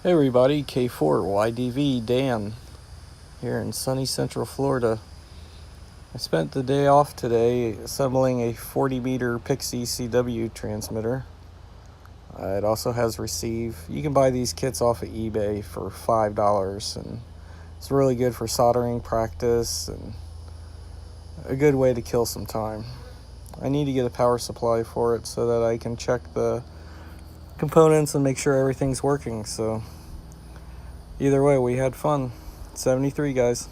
Hey everybody, K4YDV Dan here in sunny Central Florida. I spent the day off today assembling a 40 meter Pixie CW transmitter. It also has receive. You can buy these kits off of eBay for $5, and it's really good for soldering practice and a good way to kill some time. I need to get a power supply for it so that I can check the components and make sure everything's working. So either way, we had fun. 73 guys.